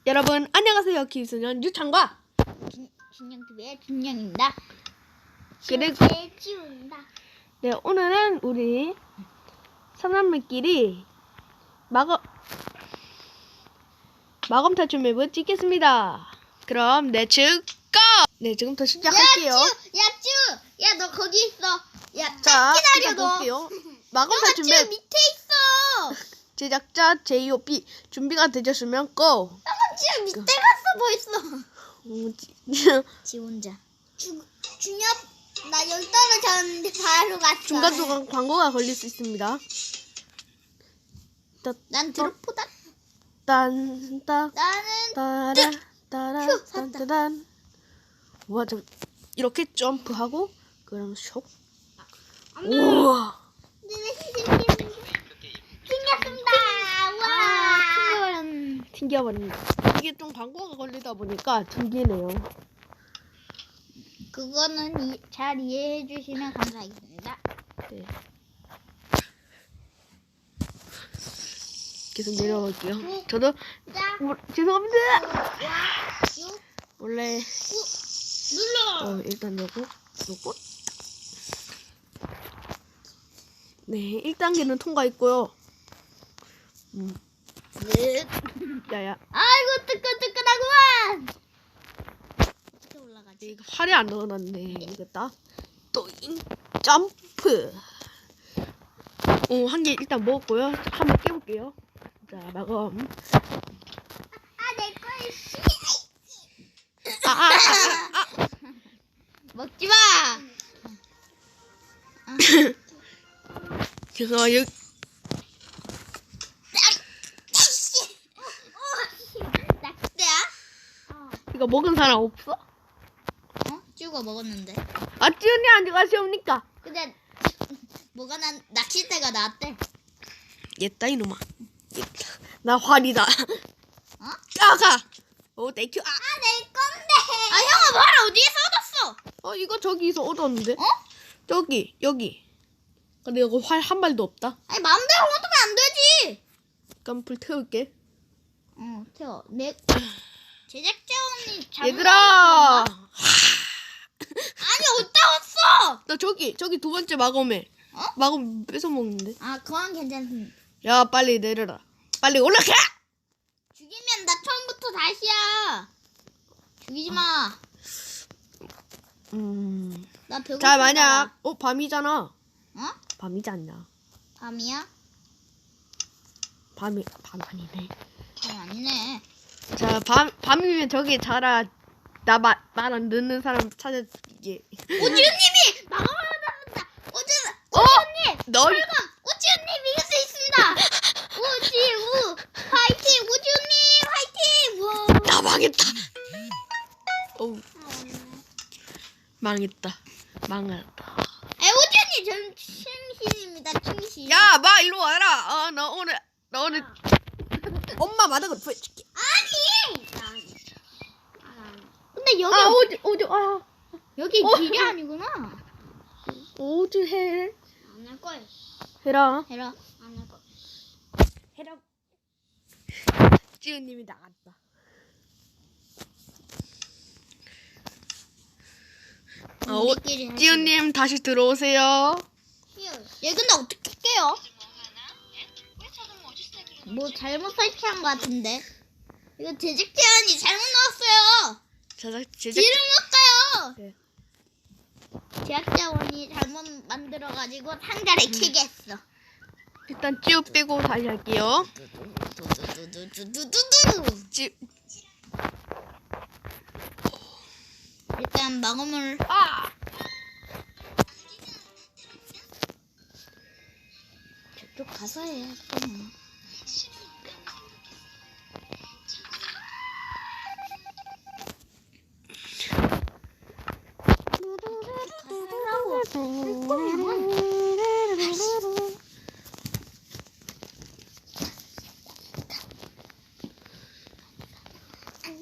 여러분 안녕하세요. 김순현 유창과 준영TV의 준영입니다. 그리고 지훈다. 네, 오늘은 우리 사람들끼리 마검 탈출 맵을 찍겠습니다. 그럼 렛츠 고! 네, 지금부터 시작할게요. 야, 너 거기 있어. 야, 자, 기다려, 너. 시작할게요. 마검 너가 탈출 지금 맵 밑에 있어. 제작자 JOP 준비가 되셨으면 고! 너가 지금 밑에 갔어, 벌써. 지 혼자. 준혁, 나 여기 떨어졌는데 바로 갔어. 중간중간 광고가 걸릴 수 있습니다. 난 드롭보다. 딴따 나는 따란. 와, 저 이렇게 점프하고 그럼 슉. 우와. 튕겼습니다. 와. 튕겨버립니다. 이게 좀 광고가 걸리다 보니까 튕기네요. 그거는 잘 이해해 주시면 감사하겠습니다. 네. 계속 내려갈게요. 저도 죄송합니다. 원래 눌러. 일단 요거 네, 1단계는 통과했고요. 야야. 아이고 뜨끈뜨끈하구만. 어떻게 올라가지? 이거 활이 안 넣어놨네. 이거다. 또잉 점프. 한 개 일단 먹었고요. 한번 깨볼게요. 자, 마검. 내 거에 씨. 먹지 마. 그래서 여기 낚싯대야? 이거 먹은 사람 없어? 쭈가 먹었는데. 아, 찌은이 안 가시옵니까? 근데 뭐가 낚싯대가 나왔대. 얘다 이놈아. 얘다. 나 활이다. 까가. 오, 땡큐. 내 건데. 형아 말 어디에서 얻었어? 이거 저기서 얻었는데. 어? 저기 여기. 근데 이거 활 한 발도 없다. 아니 마음대로 얻으면 안 되지. 그럼 불 태울게. 태워. 내 제작자 언니 잘못 얘들아. 나왔어. 아니 어디다 왔어? 나 저기 두 번째 마검에. 마검 뺏어 먹는데. 그건 괜찮습니다. 야, 빨리 내려라. 빨리 올라가. 죽이면 나 처음부터 다시야. 죽이지 마. 나 배고프다. 자, 만약 밤이잖아. 밤이지 않냐? 밤이야? 밤 아니네. 아니네. 자, 밤이면 저기 자라. 나 말 안 듣는 사람 찾아주게. 오지훈님이 마감을 받았다. 오지훈님. 너 오지훈님 이길 수 있습니다. 오지우 화이팅. 오지훈님 화이팅. 와. 나 망했다. 망했다. 오지훈님 저는 충신입니다. 충신. 야, 마 일로 와라. 너 오늘 엄마 마당으로 보여줄게. 아니. 근데 여기 여기 길이 아니구나. 오주 해. 안 할 거야. 해라. 안 할 거야. 해라. 찌은님이 나갔다. 우리끼리 찌은님 다시 들어오세요. 얘 근데 어떻게 깨요? 뭐 잘못 설치한 것 같은데. 이거 제작자원이 잘못 넣었어요. 제작. 뒤를 못 가요. 네. 제작자원이 잘못 만들어가지고 상자를 캐게 했어. 일단 찌우 빼고 다시 할게요. 찌. 일단 마검을 저쪽 가서 해.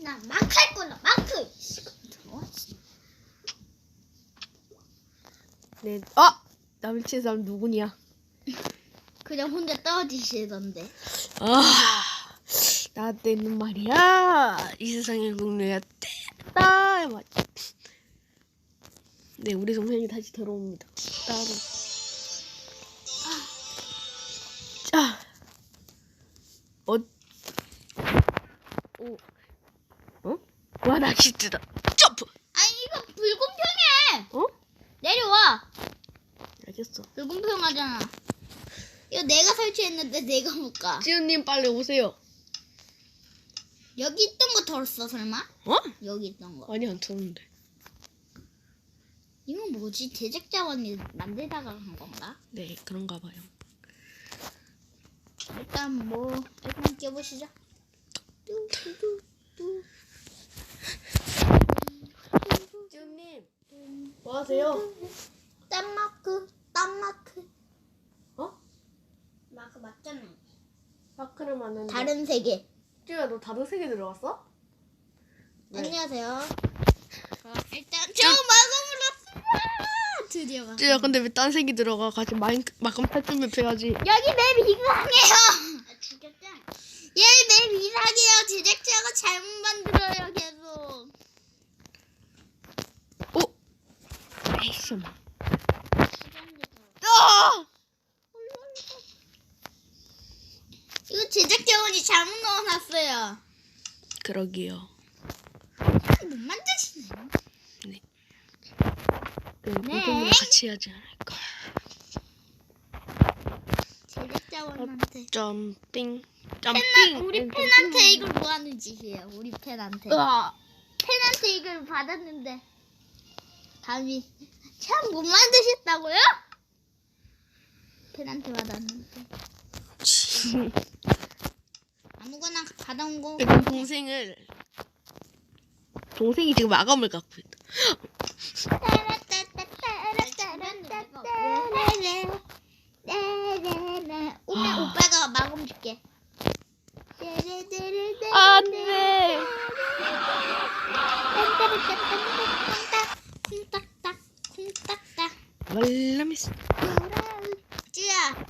나 마크 할 거야. 마크. 네. 나 미친 사람 누구냐? 그냥 혼자 떨어지시던데. 나한테는 말이야. 이 세상의 국내야 됐다. 맞. 네, 우리 동생이 다시 들어옵니다. 따로. 자, 와 낚시트다. 점프. 아니 이거 불공평해. 어? 내려와. 알겠어. 불공평하잖아. 이거 내가 설치했는데 내가 못 가. 지훈님 빨리 오세요. 여기 있던 거 덜었어 설마? 어? 여기 있던 거. 아니 안 쳤는데. 이건 뭐지? 제작자원이 만들다가 한 건가? 네, 그런가 봐요. 일단 껴보시죠. 뚜뚜뚜뚜. 지훈님, 뭐 하세요? 딴마크. 어? 마크 맞잖아. 마크를 맞는데. 다른 세계. 지훈아, 너 다른 세계 들어갔어? 네. 안녕하세요. 일단 저 마검을 왔습니다. 드디어 가. 지훈아, 근데 왜 딴 세계 들어가? 같이 마감 탈출맵 해야지. 여기 맵이 이상해요. 죽였다. 얘 맵 이상해요. 제작자가 잘못 만들어요 계속. 오! 에이씨. 아! 이거 제작자원이 잘못 넣어놨어요. 그러게요. 못 만드시네요. 네. 동생이랑 같이 하지 않을까. 제작자원한테. 점핑. 우리 팬한테 이걸 뭐 하는 짓이에요? 우리 팬한테. 팬한테 이걸 받았는데 감히 참 못 만드셨다고요? 팬한테 받았는데 아무거나 받아온 거. 동생이 지금 마감을 갖고 있다. 오빠가 마검 줄게. 안돼. 쿵딱딱. 말라미스. 쭈야,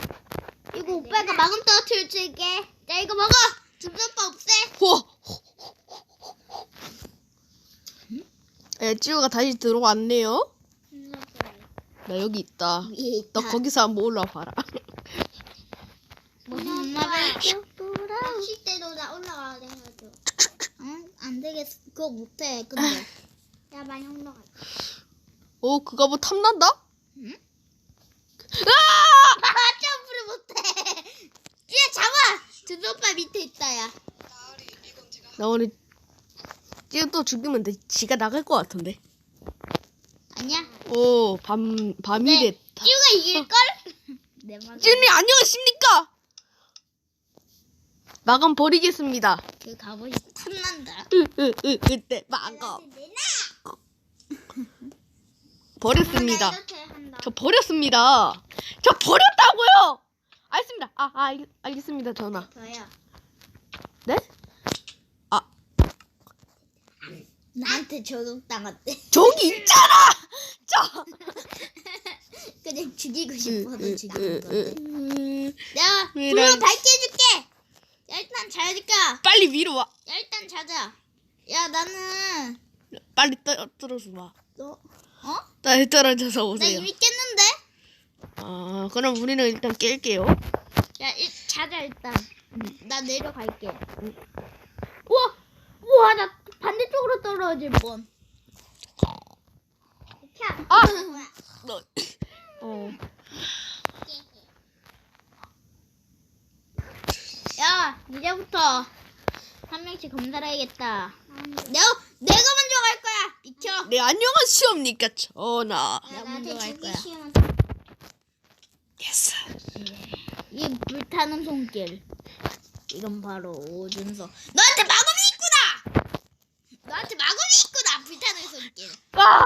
이거 오빠가 마검 떨어뜨려 줄게. 자, 이거 먹어. 준비 오빠 없애. 호. 찌우가 다시 들어왔네요. 나 여기 있다. 위에 있다. 너 거기서 한번 올라와 봐라. 무슨 말을 쉴 때도 나 올라가야 돼가지고. 응? 안 되겠어. 그거 못해. 근데 야 많이 올라가. 오, 그거 뭐 탐난다? 응? 아! 점프를 못해. 야 잡아. 준비 오빠 밑에 있다야. 나 오늘 찌우 또 죽이면 지가 나갈 것 같은데. 아니야. 오, 밤이 됐다. 찌우가 이길 걸? 내 말. 찌우님 안녕하십니까? 마감 버리겠습니다. 그 갑옷이 탐난다. 그때 마감 버렸습니다. 이렇게 한다. 저 버렸습니다. 저 버렸다고요. 알겠습니다. 알겠습니다. 전화. 저요. 네? 아, 나한테 조종당했대. 저기 있잖아. 저. 그냥 죽이고 싶어서 죽이는 건데. 음, 야, 왜 불로 난- 밝게 해줄게. 야, 일단 자니까. 빨리 위로 와. 야, 일단 자자. 야, 나는 빨리 떨어져 와. 너 어? 빨리 떨어져서 나 오세요. 이미 깼는데. 아, 그럼 우리는 일단 깰게요. 야, 자자 일단. 나 내려갈게. 우와, 나 반대쪽으로 떨어질 뻔. 아! 너. 야, 이제부터 한 명씩 검사를 해야겠다. 내가 먼저 갈 거야. 비켜. 네, 안녕하시옵니까, 전하. 내가 먼저 갈 거야. 예스. 이 불타는 손길. 이건 바로 오준서. 너한테 마검이 있구나. 너한테 마검이 있구나. 불타는 손길. 아!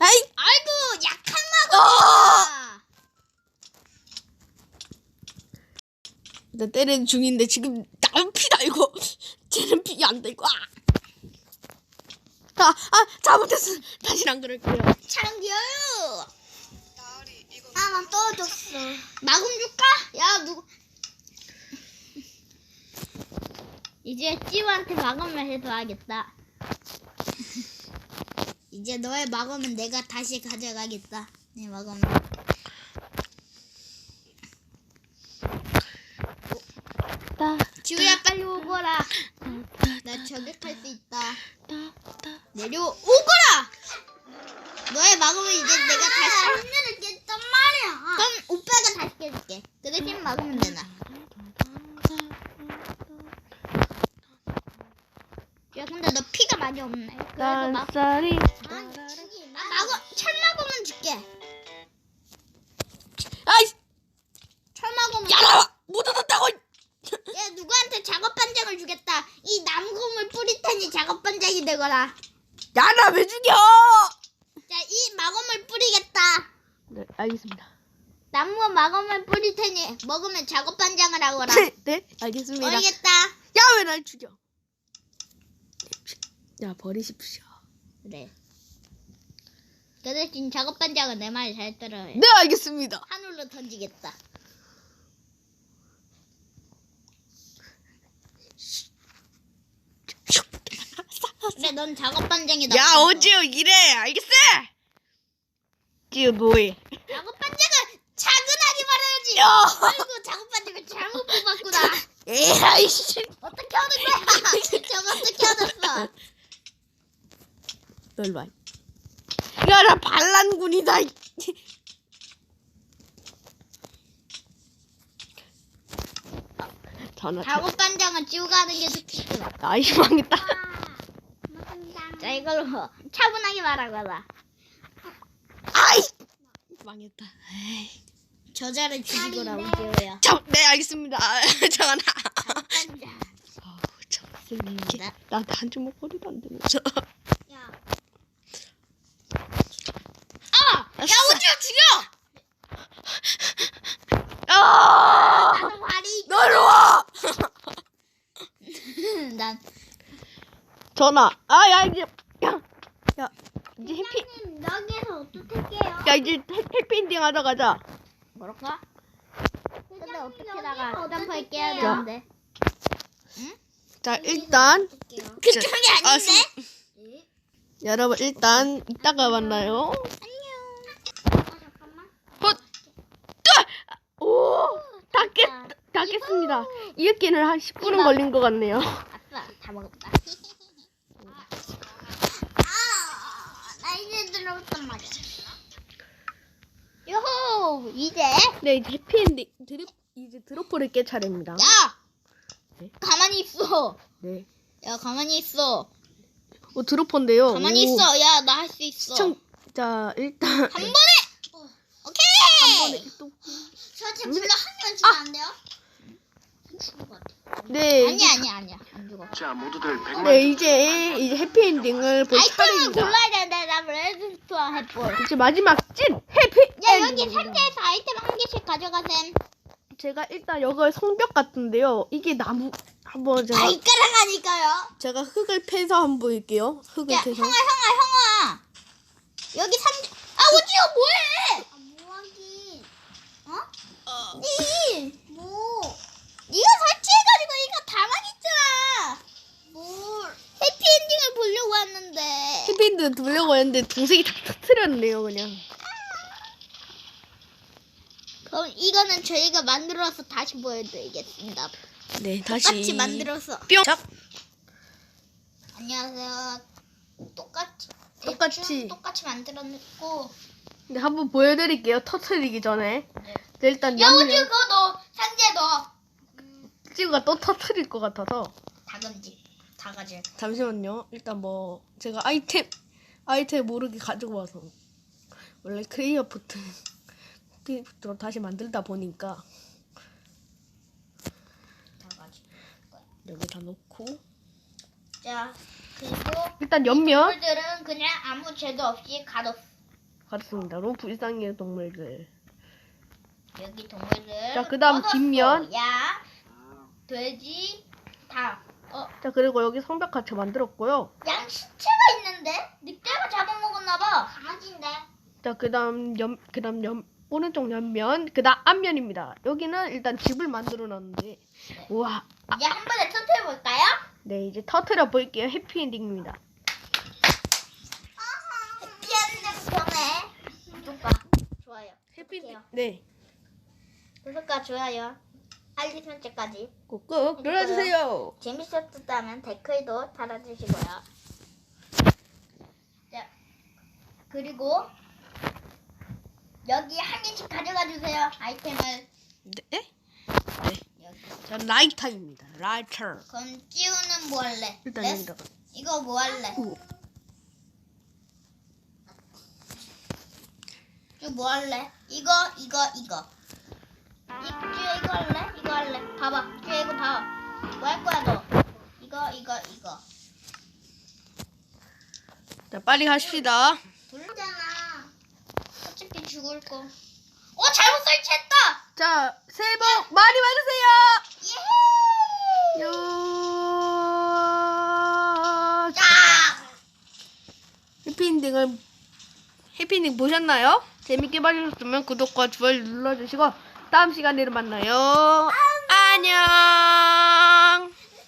아이! 아이고, 약한 마검이야. 나 때리는 중인데 지금 나는 피다 이거. 쟤는 피 안 되고. 잘못했어. 다시는 안 그럴게요. 창기요. 난 떨어졌어. 마검 줄까? 야, 누구? 이제 찌우한테 마검을 해줘야겠다. 이제 너의 마검은 내가 다시 가져가겠다. 내 마검을. 지우야 빨리 오거라. 나 저격할 수 있다. 내려오거라. 너의 마검을 이제 내가 다시 하늘을 깼단 말이야. 그럼 오빠가 다시 깨줄게. 그 대신 마검은 내놔. 야 근데 너 피가 많이 없네. 그래도 쌀쌀이. 철마검은 줄게. 아이, 철마검은. 야, 못 얻었다고. 야 누구한테 작업 반장을 주겠다. 이 나무검을 뿌릴 테니 작업 반장이 되거라. 야, 나 왜 죽여? 자, 이 마검을 뿌리겠다. 네, 알겠습니다. 나무 마검을 뿌릴 테니 먹으면 작업 반장을 하거라. 네, 알겠습니다. 버리겠다. 야, 왜 날 죽여? 야, 버리십시오. 그래. 그 대신 작업 반장은 내 말 잘 들어요. 네, 알겠습니다. 하늘로 던지겠다. 그래, 넌 작업 반장이다. 야, 어지요, 이래. 알겠어? 지우, 뭐해? 작업 반장은 차근하게 말해야지. 야. 아이고, 작업 반장을 잘못 뽑았구나. 에이씨. 어떻게 하는 거야? 저거 어떻게 얻었어? 널 봐. 야, 나 반란군이다. 전화. 작업 반장은 지우가 하는 게 좋겠구나. 아이, 망했다. 자, 이걸로 차분하게 말하거라. 아이, 망했다. 에이. 저자를 죽이거라, 우지호야. 네, 알겠습니다. 전화. 반장. 아우, 참, 이게 나한테 한 주먹 거리도 안 되면서. 야. 야, 오지호 죽여! 아! 나는 활이. 너로 와! 난. 전화. 아, 야, 이제. 야, 이제 해피. 여기에서 어떡할게요? 야, 이제 해피엔딩 하러 가자. 뭐랄까? 근데 어떻게다가 점프를 깨야 자. 되는데? 자, 일단. 그렇게 한 게 아닌데? 여러분, 일단, 이따가 만나요. 안녕. 잠깐만. 오! 다 깼습니다. 이윽기는 한 10분은 걸린 것 같네요. 아싸, 다 먹었다. 나 이제 들어왔단 말이야. 요호, 이제. 네, 이제 해피엔딩. 이제 드로퍼를 깰 차례입니다. 야! 네? 가만히 있어. 네. 야, 가만히 있어. 드로퍼인데요. 가만히 오. 있어. 야, 나 할 수 있어. 자, 일단. 한 번에! 오케이! 한 번에 또. 저한테 불러 한명 주면 안 돼요? 죽을 것 같아. 네. 아니야. 안 죽어. 자, 모두들 100만 네, 이제 해피엔딩을 볼 아이템을 차례입니다. 골라야 되는데, 나 레드스토어 해볼. 이제 마지막 찐 해피엔딩. 야, 여기 상자에서 아이템 한 개씩 가져가셈. 제가 일단 여기 성벽 같은데요. 이게 나무 한번 발가락하니까요. 제가 흙을 패서 한번 보일게요. 흙을 야, 패서. 형아. 여기 상자. 아, 오지호 뭐해? 뭐하긴. 어? 뭐? 네가 설치해가지고 이거 다 망했잖아. 뭘? 해피엔딩을 보려고 왔는데. 해피엔딩 보려고 했는데 동생이 다 터뜨렸네요, 그냥. 그럼 이거는 저희가 만들어서 다시 보여드리겠습니다. 네, 똑같이 만들어서. 뿅. 자, 안녕하세요. 똑같이. 대충 똑같이 만들어냈고. 네, 한번 보여드릴게요. 터뜨리기 전에. 네. 네, 일단 야, 오지호 염려. 그거 너 상자에 넣어. 찌우가 또 터뜨릴 것 같아서. 다금지. 다 가질. 잠시만요. 일단 뭐 제가 아이템 모르게 가지고 와서 원래 크리어푸트로 다시 만들다 보니까 다 가질. 여기다 놓고 자, 그리고 일단 옆면 동물들은 그냥 아무 죄도 없이 가뒀어. 갔습니다. 너무 불쌍해요, 동물들. 여기 동물들. 자, 그다음 얻었어. 뒷면. 야, 돼지, 닭. 자, 그리고 여기 성벽 같이 만들었고요. 양 시체가 있는데 늑대가 잡아먹었나봐. 강아지인데. 자, 그다음 오른쪽 옆면, 그다음 앞면입니다. 여기는 일단 집을 만들어 놨는데, 우와, 이제 한 번에 터트려 볼까요? 네 이제 터트려 볼게요. 해피엔딩입니다. 해피엔딩 전에 구독과 좋아요. 해피엔딩, 네, 구독과 좋아요, 알림 설정까지 꾹꾹 눌러주세요. 재밌었다면 댓글도 달아주시고요. 자, 그리고 여기 한 개씩 가져가 주세요. 아이템을 네, 여기. 전 라이터입니다. 라이터. 그럼 찌우는 뭐 할래? 일단 네? 여기다가. 이거 뭐 할래? 오. 이거 뭐 할래? 이거. 쭈야 이거 할래? 이거 할래? 봐봐. 쭈야 이거 봐봐. 뭐 할 거야 너? 이거. 자, 빨리 가십시다. 돌잖아. 어차피 죽을 거. 잘못 설치했다. 자, 새해 복 많이 받으세요. 예. 요. 야. 해피엔딩 보셨나요? 재밌게 봐주셨으면 구독과 좋아요 눌러주시고 다음 시간에 만나요. 안녕.